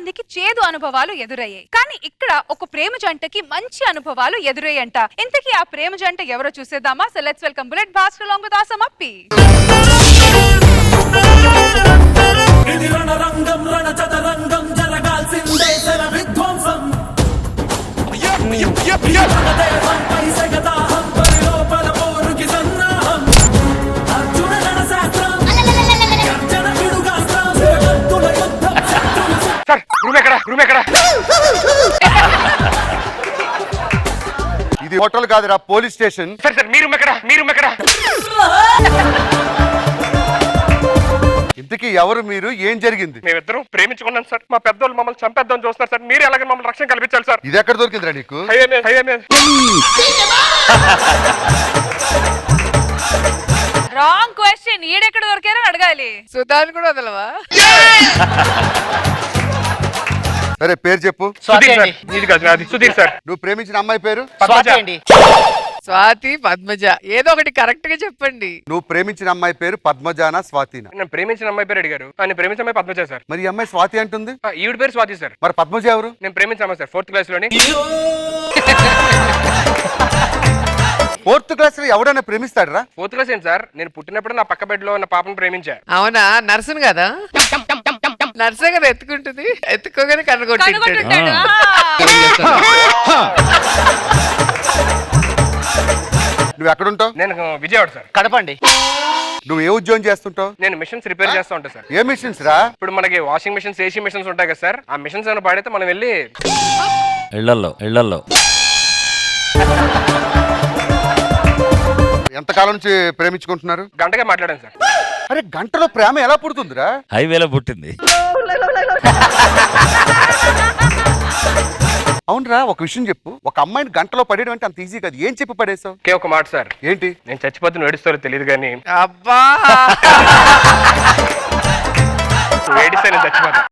మందికి చేదు అనుభవాలు ఎదురయ్యాయి. కానీ ఇక్కడ ఒక ప్రేమ జంటకి మంచి అనుభవాలు ఎదురయ్యంట. ఇంతకీ ఆ ప్రేమ జంట ఎవరో చూసేద్దామా? So let's welcome bullet Bhaskar along with Asam Appi. ఇది రణరంగం రణచదరంగం జరగాల్సిందే శర విధ్వంసం దేహం పైసగదాహం పరిలోపల పోరుకి సన్నాహం అర్జున రణశాస్త్రం గర్జన పిడుగాస్త్రం జగత్తుల యుద్ధం శత్రులు సార్ రూమ్ ఎక్కడ ఇది హోటల్ కాదురా, పోలీస్ స్టేషన్. సార్ సార్ మీరు ఎక్కడ ఇంతకీ ఎవరు మీరు? ఏం జరిగింది? మేమిద్దరం ప్రేమించుకున్నాం సార్. మా పెద్దోళ్ళు మమ్మల్ని చంపేద్దాం చూస్తున్నారు సార్. మీరు ఎలాగ మమ్మల్ని రక్షణ కల్పించాలి సార్. ఇది ఎక్కడ దొరికిందిరా నీకు? హైవే మీద రాంగ్ క్వశ్చన్. ఈడెక్కడ దొరికారని అడగాలి. సుధాన్ కూడా వదలవా? సరే పేరు చెప్పు. సుధీర్ సార్. ఇది కాదు నాది సుధీర్ సార్. నువ్వు ప్రేమించిన అమ్మాయి పేరు? స్వాతి, పద్మజ, ఏదో ఒకటి కరెక్ట్ గా చెప్పండి. నువ్వు ప్రేమించిన అమ్మాయి పేరు పద్మజానా స్వాతినా? నేను ప్రేమించిన అమ్మాయి పేరు అడిగారు. నేను ప్రేమించిన అమ్మాయి పద్మజ సార్. మరి ఈ అమ్మాయి స్వాతి అంటుంది. ఈవిడ పేరు స్వాతి సార్. మరి పద్మజ ఎవరు? నేను ప్రేమించిన అమ్మాయి సార్ 4th క్లాస్ లోని. 4th క్లాస్ లో ఎవడైనా ప్రేమిస్తాడరా? 4th క్లాస్ ఏంటి సార్? నేను పుట్టినప్పుడు నా పక్క బెడ్ లో ఉన్న పాపను ప్రేమించా. అవునా? నర్సును కదా? నర్సే కదా ఎత్తుకుంటుంది. ఎత్తుకోగానే కనుగొట్టింటాడు. కనుగొట్టుంటాడు. నువ్వు ఎక్కడుంటావు? నేను విజయవాడ సార్. కడపండి. నువ్వు ఏ ఉద్యోగం చేస్తుంటావు? నేను మిషన్స్ రిపేర్ చేస్తూ ఉంటా సార్. ఏ మిషన్స్ రా? ఇప్పుడు మనకి వాషింగ్ మిషన్స్, ఏసీ మిషన్స్ ఉంటాయి కదా సార్. ఆ మిషన్స్ ఏమైనా పాడైతే మనం వెళ్ళి ఇళ్లలో ఎంతకాలం నుంచి ప్రేమించుకుంటున్నారు? గంటగా మాట్లాడాను సార్. అరే గంటలో ప్రేమ ఎలా పుడుతుందిరా? హైవేలో పుట్టింది. అవునరా, ఒక విషయం చెప్పు. ఒక అమ్మాయిని గంటలో పడేయడం అంటే అంత ఈజీ కాదు. ఏం చెప్పి పడేసావు? ఒకే ఒక మాట సార్. ఏంటి? నేను చచ్చిపోతే ఏడుస్తారో తెలియదు కానీ అబ్బా, ఏడిస్తే నేను చచ్చిపోతా.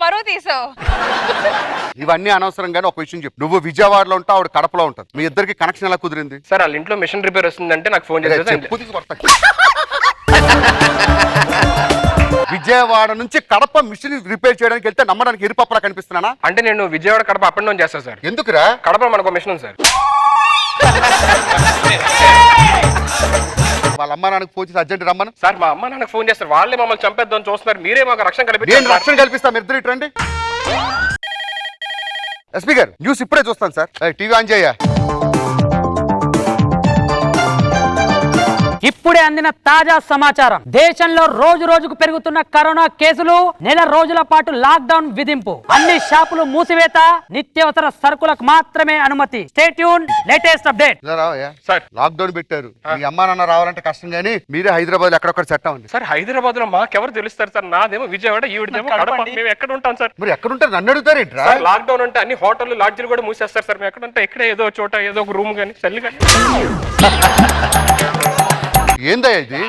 పరువు తీసావు. ఇవన్నీ అనవసరం గానీ ఒక విషయం చెప్పు. నువ్వు విజయవాడలో ఉంటావు, ఆవిడ కడపలో ఉంటుంది. మీ ఇద్దరికి కనెక్షన్ ఎలా కుదిరింది? సార్ వాళ్ళ ఇంట్లో మిషన్ రిపేర్ వస్తుందంటే నాకు ఫోన్ చేశారు. చెప్పు తీసి కొడతా. విజయవాడ నుంచి కడప మిషన్ రిపేర్ చేయడానికి వెళ్తే నమ్మడానికి ఎరుపప్పలా కనిపిస్తున్నానా? అంటే నేను Vijayawada Kadapa up and down చేస్తాను సార్. ఎందుకురా? కడప మనకు మిషన్ ఉంది సార్. వాళ్ళ అమ్మ నాన్నకు ఫోన్ చేసి అర్జెంట్ రమ్మను. సార్ మా అమ్మ నాన్నకు ఫోన్ చేస్తారు. వాళ్ళే మమ్మల్ని చంపేద్దాం చూస్తున్నారు. మీరే మాకు రక్షణ నేను కల్పించారు. రక్షణ కల్పిస్తా. మీరు ఇద్దరు ఇట్రండి. ఎస్పీ గారు న్యూస్ ఇప్పుడే చూస్తాను సార్. టీవీ ఆన్ చేయ. ఇప్పుడే అందిన తాజా సమాచారం. దేశంలో రోజు రోజుకు పెరుగుతున్న కరోనా కేసులు, నెల రోజుల పాటు లాక్ డౌన్ విధింపు, అన్ని షాపులు మూసివేత, నిత్యావసర సరుకులకు మాత్రమే అనుమతి. Stay tune, latest update. Sir lockdown పెట్టారు. మీ అమ్మా నాన్న రావాలంటే కష్టం గానీ మీరే హైదరాబాద్ ఎక్కడొక్కడ సెట్ అవ్వండి. సార్ హైదరాబాద్ లో మాకెవరు తెలుస్తారు సార్? నాదేమో విజయవాడ, ఈవిడేమో కడప. మేము ఎక్కడ ఉంటాం సార్? మీరు ఎక్కడుంటారు? నన్ను అడుగుతారేంట్రా? లాక్ డౌన్ అంటే అన్ని హోటల్ లాడ్జీలు కూడా మూసేస్తారు సార్. మేము ఎక్కడంటే ఎక్కడ ఏదో చోట ఏదో ఒక రూమ్ కానీ సెల్ కానీ. ఏందా ఇది?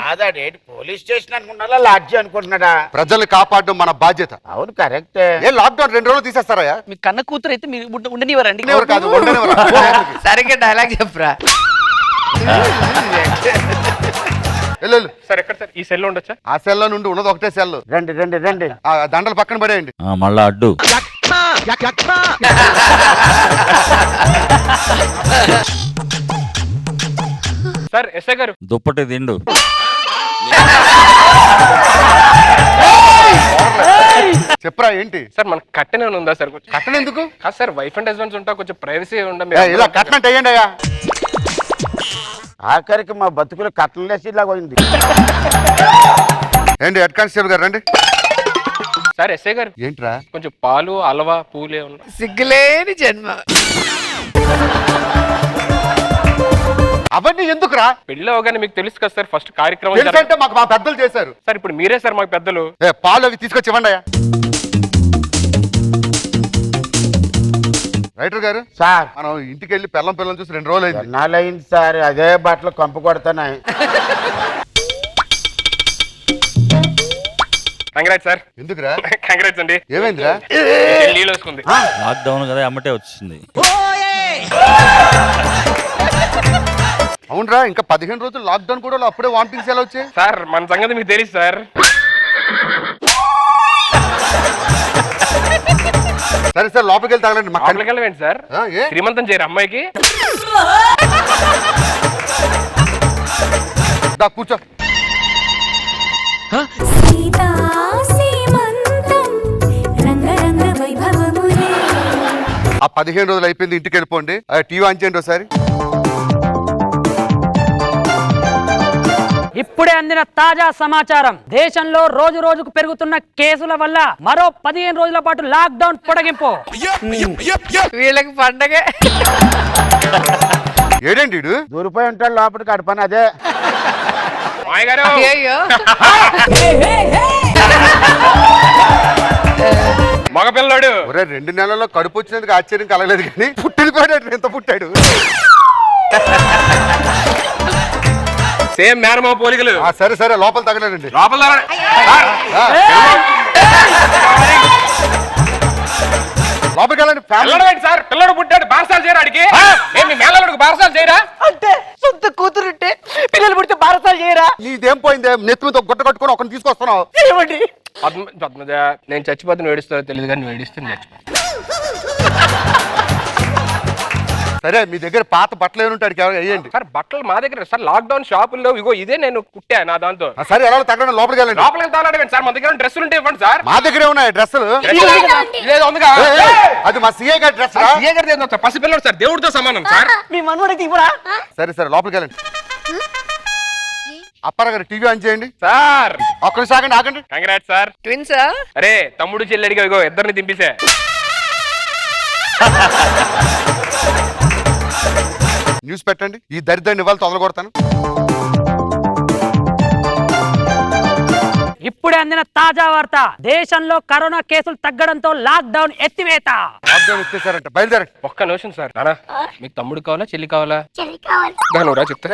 పోలీస్ స్టేషన్ అనుకున్నారా, లాడ్జి అనుకుంటున్నాడా? ప్రజల్ని కాపాడడం మన బాధ్యత. అవును, కరెక్ట్. ఏ లాక్ డౌన్ 2 రోజులు తీసేస్తారా? మీ కన్న కూతురు అయితే మీరు ఉండనివ్వరండి. కాదు, ఉండనివ్వరా? సరిగ్గా డైలాగ్ చెప్పరా. వెళ్ళు. సార్ ఎక్కడ సార్? ఈ సెల్ ఉండొచ్చా? ఆ సెల్లో నుండి ఉన్నది ఒకటే సెల్. రండి. ఆ దండలు పక్కన పడేయండి. మళ్ళా అడ్డు. సార్ ఎస్ఐ గారు దుప్పటి దిండు. చెప్పరా ఏంటి? సార్ మనకు కట్టనే ఉందా సార్? కొంచెం కట్టను ఎందుకు? కాదు సార్, వైఫ్ అండ్ హస్బెండ్స్ ఉంటా, కొంచెం ప్రైవసీ ఉండ. ఇలా కట్టినట్టు అయ్యండి అయ్యా. ఆఖరికి మా బతుకులు కట్టలేసిలా పోయింది. ఏంటి హెడ్ కానిస్టేబుల్ గారు రండి. సార్ ఎస్ఐ గారు ఏంట్రా? కొంచెం పాలు, అలవా, పూలే ఉన్నా. సిగ్గులేని జన్మ. అవన్నీ ఎందుకురా? పెళ్లి అవగానే మీకు తెలుసు కదా సార్, ఫస్ట్ కార్యక్రమం తెలుసంటే మాకు మా పెద్దలు చేశారు సార్. ఇప్పుడు మీరే సార్ మాకు పెద్దలు. పాలు అవి తీసుకొచ్చి ఇవ్వండి అయ్యా. రైటర్ గారు సార్, మనం ఇంటికి వెళ్ళి పిల్లం చూసి 2 రోజులు అయింది. నాలైంది సార్. అదే బట్టలు కంపు కొడుతున్నాయి. Congrats sir. ఎందుకురా? కంగ్రాట్స్ అండి. ఏమైందిరా? నీళ్ళు వస్తుంది. లాక్ డౌన్ కదా, అమ్మటే వచ్చింది. అవునరా ఇంకా 15 రోజులు లాక్డౌన్ కూడా అప్పుడే వామిటింగ్స్ ఎలా వచ్చాయి? సార్ మన సంగతి మీకు తెలుసు సార్. సరే సార్ లోపలికి వెళ్ళి తగలండి. లోపలికి వెళ్ళవేంటి సార్? ఏ? శ్రీమంతం చేయరు అమ్మాయికి? దా కూర్చో. సీతా సీమంతం రంగరంగ వైభవములే. ఆ 15 రోజులు అయిపోయింది, ఇంటికి వెళ్ళిపోండి. టీవీ ఆన్ చేయండి ఒకసారి. ఇప్పుడే అందిన తాజా సమాచారం. దేశంలో రోజు రోజుకు పెరుగుతున్న కేసుల వల్ల మరో 15 రోజుల పాటు లాక్డౌన్ పొడిగింపు. వీళ్ళకి పండగే. ఏడేంటి వీడు? దూరిపోయి ఉంటాడు లోపలికి అడపని అదే. మాయ గారు అయ్యో మగపిల్లాడు. ఒరే 2 నెలల్లో కడుపు వచ్చినందుకు ఆశ్చర్యం కలగలేదు కానీ పుట్టిపోయాడు. ఎంత పుట్టాడు? సేమ్ మేనమా పోలికలు. సరే సరే లోపల తగలేనండి. లోపల లోపలికి వెళ్ళండి. పిల్లడు సార్, పిల్లడు పుట్టాడు, బారసాలు చేయరా అడిగి? మీ మేనల్లుడికి బారసాలు చేయరా? అంటే సొంత కూతురుంటే పిల్లలు పుడితే భారతాలు చేయరా? నీదేం పోయిందే? నెత్తులతో గుట్ట కట్టుకొని ఒకరిని తీసుకొస్తున్నావు. ఏమండి పద్మజ, నేను చచ్చిపోతే నువ్వు ఏడుస్తావో తెలియదు కానీ నువ్వు ఏడిస్తే చచ్చిపో. సరే మీ దగ్గర పాత బట్టలు ఏమి ఉంటాడు వేయండి. సార్ బట్టలు మా దగ్గర సార్ లాక్డౌన్ షాపుల్లో ఇగో ఇదే నేను కుట్టా నా దాంతో. సరే ఎలా తగ్గడం లోపలికి వెళ్ళండి. లోపలికి తాళాడండి సార్, మా దగ్గర డ్రెస్సులు ఉంటే ఇవ్వండి సార్. మా దగ్గరే ఉన్నాయి డ్రెస్సులు. ఇదేదో ఉందిగా. అది మా సీఏ గారి డ్రెస్. ఏ గారిది ఏందో సార్, పసిపిల్లడు సార్, దేవుడితో సమానం సార్. మీ మనవడికి ఇవ్వరా? సరే సరే లోపలికి వెళ్ళండి. అప్పారా గారు టీవీ ఆన్ చేయండి. సార్ ఒక్కరి సాగండి, ఆగండి. Congrats sir. ట్విన్సా? అరే తమ్ముడు చెల్లెడిగా ఇగో ఇద్దరిని దింపేసా. న్యూస్ పెట్టండి. ఈ దరిద్రాన్ని ఇవాళ తొదలగొడతాను. ఇప్పుడే అందిన తాజా వార్త. దేశంలో కరోనా కేసులు తగ్గడంతో లాక్డౌన్ ఎత్తివేత. లాక్డౌన్ ఇచ్చేసారంట. బయలుదేరండి. ఒక్క నిమిషం సార్. నానా మీకు తమ్ముడు కావాలా చెల్లి కావాలా? నువ్వురా చెప్తా.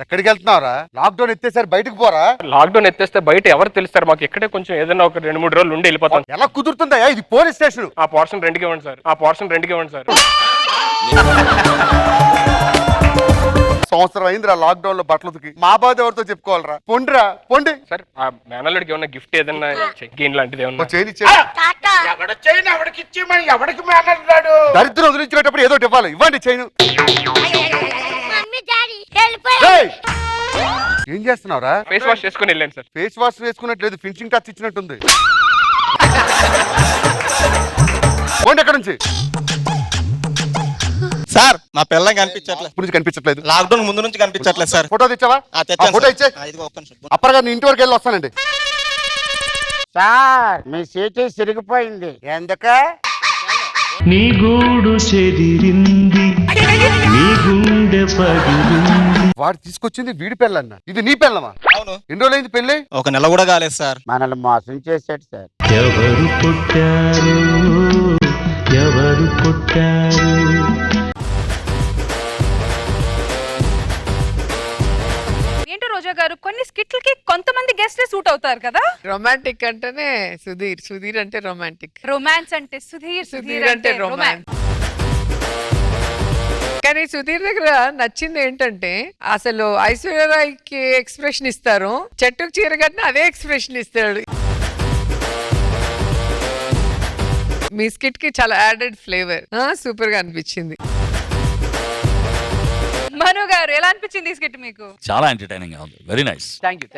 ఎక్కడికి వెళ్తున్నావురా? లాక్డౌన్ ఎత్తేసారు, బయటకు పోరా. లాక్డౌన్ ఎత్తేస్తే బయట ఎవరు తెలుస్తారు? మాకు ఇక్కడే కొంచెం ఏదైనా ఒక 2-3 రోజులు ఉండి వెళ్ళిపోతాం. ఎలా కుదురుతుందా? ఇది పోలీస్ స్టేషన్. ఆ పోర్షన్ రెండుకి ఇవ్వండి సార్. ఆ పోర్షన్ రెండుకి ఇవ్వండి సార్. సంవత్సరం అయిందిరా లాక్డౌన్ లో బట్టలకి. మా బాధ ఎవరితో చెప్పుకోవాలరా? పొండిరా పొండి. సార్ ఆ మేనల్లుడికి ఏమన్నా గిఫ్ట్ ఏదన్నా చెక్ లాంటిది ఏమన్నా? చైన్ ఇచ్చే దరిద్రం వదిలించేటప్పుడు ఏదో ఒకటి ఇవ్వాలి. ఇవ్వండి చైన్. ఏం చేస్తున్నావురా? ఫేస్ వాష్ చేసుకుని వెళ్ళండి సార్. ఫేస్ వాష్ వేసుకున్నట్లేదు, ఫినిషింగ్ టచ్ ఇచ్చినట్టుంది. పోండి ఎక్కడ నుంచి. సార్ నా పిల్లం కనిపించట్లేదు. ఇప్పుడు నుంచి కనిపించట్లేదు. లాక్డౌన్ ముందు నుంచి కనిపించట్లేదు సార్. ఫోటో తెచ్చావా? ఫోటో ఇచ్చే. అప్పర్ గారు ఇంటి వరకు వెళ్ళి వస్తానండి. సార్ మీ సీటీ సిరిగిపోయింది. ఎందుక? నీ గూడు చెదిరింది, నీ గుండె పగిలింది. వాడు తీసుకొచ్చింది వీడి పెళ్ళన్న. ఇది నీ పెళ్ళమా? అవును. ఎన్ని రోజులైంది పెళ్ళి? 1 నెల కూడా కాలేదు సార్. మనల్ని మోసం చేశాడు సార్. ఎవరు పుట్టారు, ఎవరు పుట్టారు? ఏంటో రోజా గారు, కొన్ని స్కిట్లకి కొంతమంది గెస్ట్లే సూట్ అవుతారు కదా. రొమాంటిక్ అంటేనే సుధీర్, సుధీర్ అంటే రొమాంటిక్, రొమాన్స్ అంటే సుధీర్, సుధీర్ అంటే రొమాన్స్. కానీ సుధీర్ దగ్గర నచ్చింది ఏంటంటే అసలు ఐశ్వర్యరాయ్కి ఎక్స్ప్రెషన్ ఇస్తారు, చెట్టుకు చీర కట్టిన అదే ఎక్స్ప్రెషన్ ఇస్తాడు. మీ స్కిట్ కి చాలా యాడెడ్ ఫ్లేవర్, సూపర్ గా అనిపించింది. మను గారు ఎలా అనిపించింది ఈ స్కిట్ మీకు? చాలా ఎంటర్టైనింగ్ గా ఉంది. Very nice. Thank you.